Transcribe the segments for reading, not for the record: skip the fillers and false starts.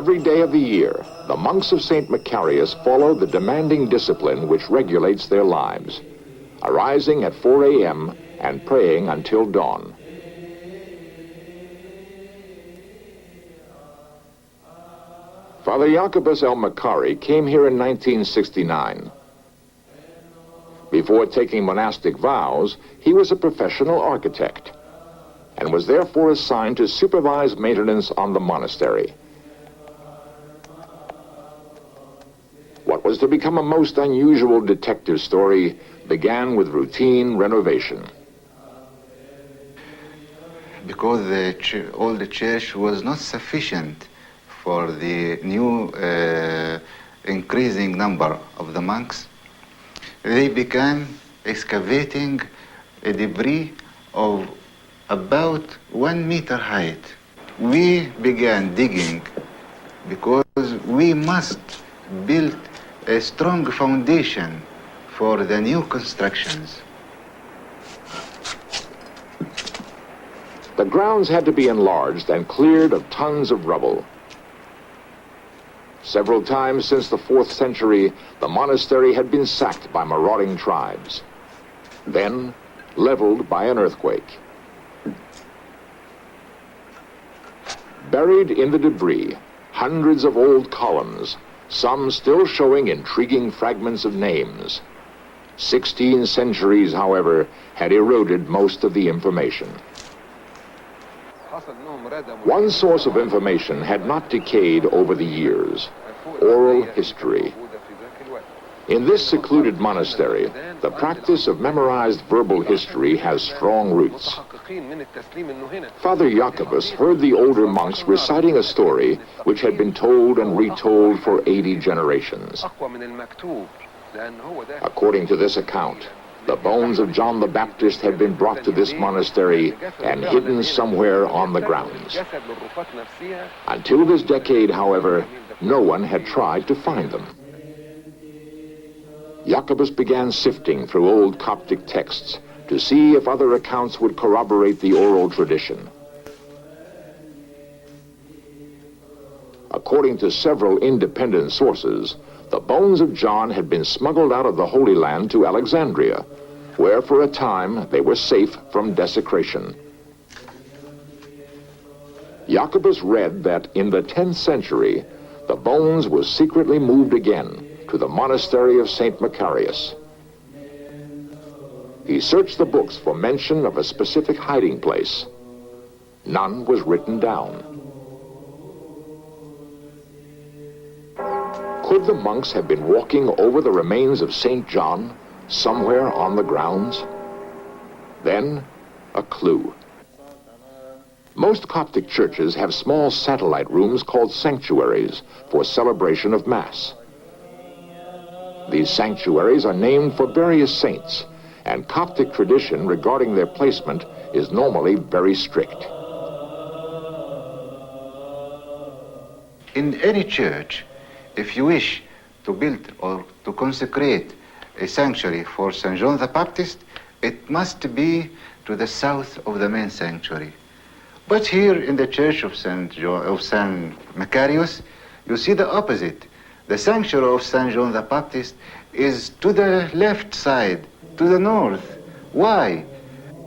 Every day of the year, the monks of St. Macarius follow the demanding discipline which regulates their lives, arising at 4 a.m. and praying until dawn. Father Jacobus El Macari came here in 1969. Before taking monastic vows, he was a professional architect and was therefore assigned to supervise maintenance on the monastery. What was to become a most unusual detective story began with routine renovation. Because the old church was not sufficient for the new increasing number of the monks, they began excavating a debris of about 1 meter height. We began digging because we must build a strong foundation for the new constructions. The grounds had to be enlarged and cleared of tons of rubble. Several times since the 4th century, the monastery had been sacked by marauding tribes, then leveled by an earthquake. Buried in the debris, hundreds of old columns, some still showing intriguing fragments of names. 16 centuries, however, had eroded most of the information. One source of information had not decayed over the years: oral history. In this secluded monastery, the practice of memorized verbal history has strong roots. Father Jacobus heard the older monks reciting a story which had been told and retold for 80 generations. According to this account, the bones of John the Baptist had been brought to this monastery and hidden somewhere on the grounds. Until this decade, however, no one had tried to find them. Jacobus began sifting through old Coptic texts to see if other accounts would corroborate the oral tradition. According to several independent sources, the bones of John had been smuggled out of the Holy Land to Alexandria, where for a time they were safe from desecration. Jacobus read that in the 10th century, the bones were secretly moved again to the monastery of St. Macarius. He searched the books for mention of a specific hiding place. None was written down. Could the monks have been walking over the remains of St. John somewhere on the grounds? Then, a clue. Most Coptic churches have small satellite rooms called sanctuaries for celebration of Mass. These sanctuaries are named for various saints, and Coptic tradition regarding their placement is normally very strict. In any church, if you wish to build or to consecrate a sanctuary for St. John the Baptist, it must be to the south of the main sanctuary. But here in the church of St. Macarius, you see the opposite. The sanctuary of St. John the Baptist is to the left side, to the north. Why?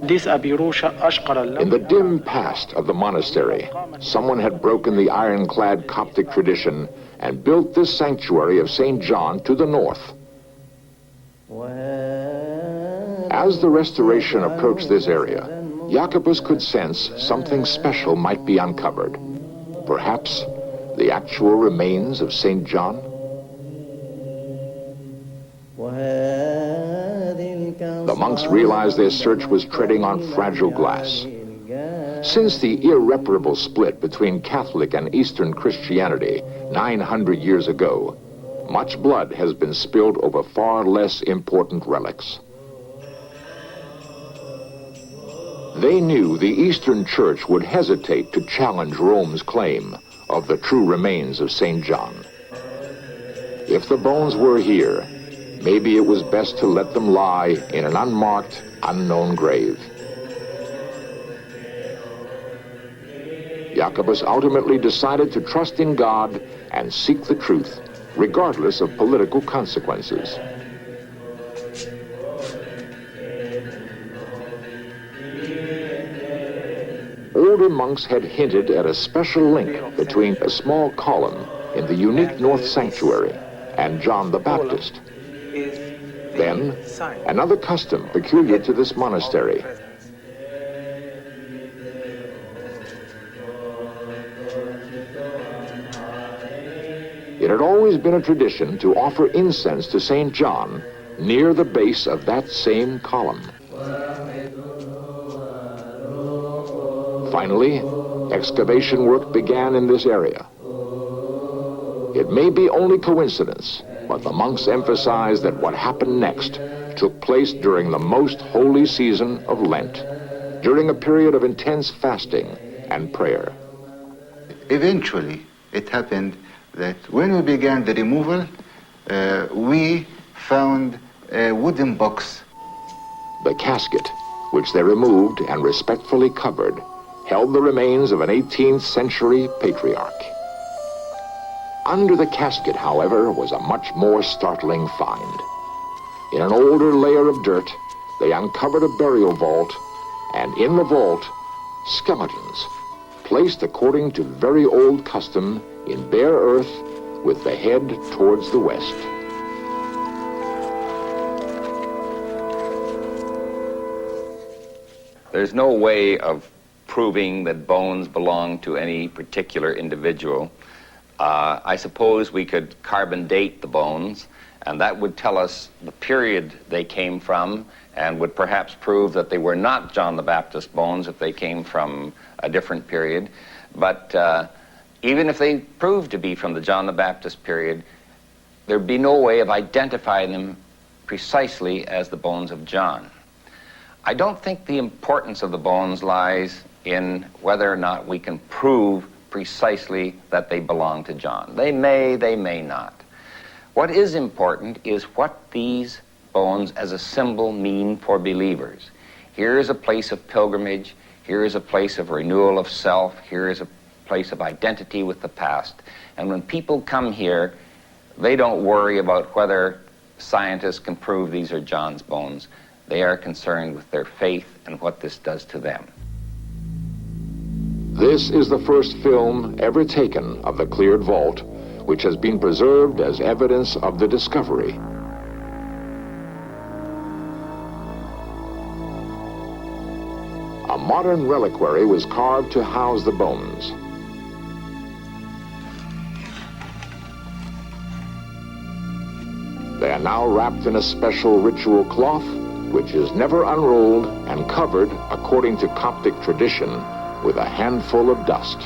In the dim past of the monastery, someone had broken the ironclad Coptic tradition and built this sanctuary of St. John to the north. As the restoration approached this area, Jacobus could sense something special might be uncovered. Perhaps the actual remains of St. John? The monks realized their search was treading on fragile glass. Since the irreparable split between Catholic and Eastern Christianity 900 years ago, much blood has been spilled over far less important relics. They knew the Eastern Church would hesitate to challenge Rome's claim of the true remains of St. John. If the bones were here, maybe it was best to let them lie in an unmarked, unknown grave. Jacobus ultimately decided to trust in God and seek the truth, regardless of political consequences. Older monks had hinted at a special link between a small column in the unique North Sanctuary and John the Baptist. Then, another custom peculiar to this monastery. It had always been a tradition to offer incense to St. John near the base of that same column. Finally, excavation work began in this area. It may be only coincidence, but the monks emphasized that what happened next took place during the most holy season of Lent, during a period of intense fasting and prayer. Eventually, it happened that when we began the removal, we found a wooden box. The casket, which they removed and respectfully covered, held the remains of an 18th century patriarch. Under the casket, however, was a much more startling find. In an older layer of dirt, they uncovered a burial vault, and in the vault, skeletons, placed according to very old custom in bare earth with the head towards the west. There's no way of proving that bones belong to any particular individual. I suppose we could carbon date the bones, and that would tell us the period they came from and would perhaps prove that they were not John the Baptist bones if they came from a different period. But even if they proved to be from the John the Baptist period, there'd be no way of identifying them precisely as the bones of John. I don't think the importance of the bones lies in whether or not we can prove precisely that they belong to John. They may not. What is important is what these bones as a symbol mean for believers. Here is a place of pilgrimage, here is a place of renewal of self, here is a place of identity with the past. And when people come here, they don't worry about whether scientists can prove these are John's bones. They are concerned with their faith and what this does to them. This is the first film ever taken of the cleared vault, which has been preserved as evidence of the discovery. A modern reliquary was carved to house the bones. They are now wrapped in a special ritual cloth, which is never unrolled and covered, according to Coptic tradition, with a handful of dust.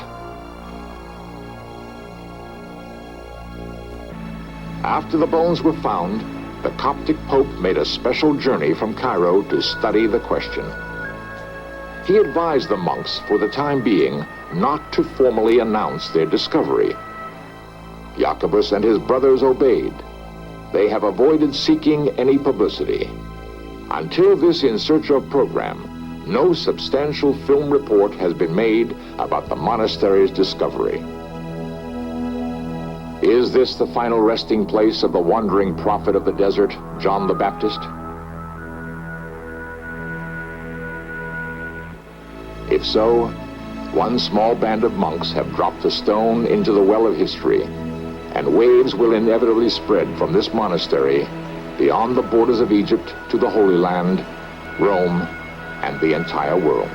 After the bones were found, the Coptic Pope made a special journey from Cairo to study the question. He advised the monks, for the time being, not to formally announce their discovery. Jacobus and his brothers obeyed. They have avoided seeking any publicity. Until this In Search Of program, no substantial film report has been made about the monastery's discovery. Is this the final resting place of the wandering prophet of the desert, John the Baptist? If so, one small band of monks have dropped a stone into the well of history, and waves will inevitably spread from this monastery beyond the borders of Egypt to the Holy Land, Rome, and the entire world.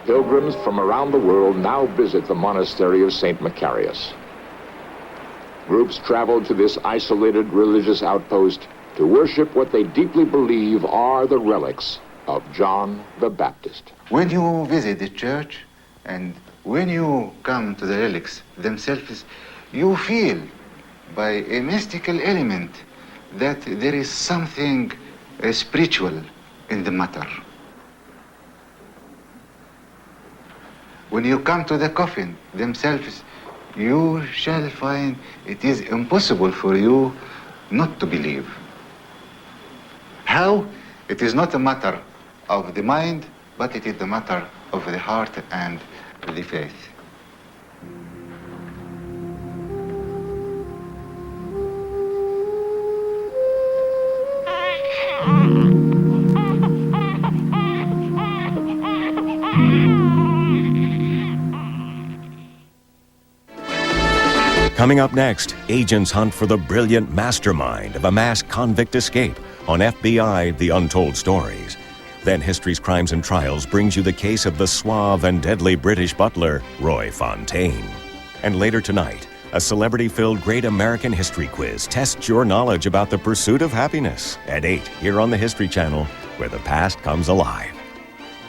Pilgrims from around the world now visit the monastery of St. Macarius. Groups travel to this isolated religious outpost to worship what they deeply believe are the relics of John the Baptist. When you visit the church and when you come to the relics themselves, you feel by a mystical element that there is something spiritual in the matter. When you come to the coffin themselves, you shall find it is impossible for you not to believe. How? It is not a matter of the mind, but it is a matter of the heart and the faith. Coming up next, agents hunt for the brilliant mastermind of a mass convict escape on FBI The Untold Stories. Then History's Crimes and Trials brings you the case of the suave and deadly British butler, Roy Fontaine. And later tonight, a celebrity-filled Great American History quiz tests your knowledge about the pursuit of happiness at 8 here on the History Channel, where the past comes alive.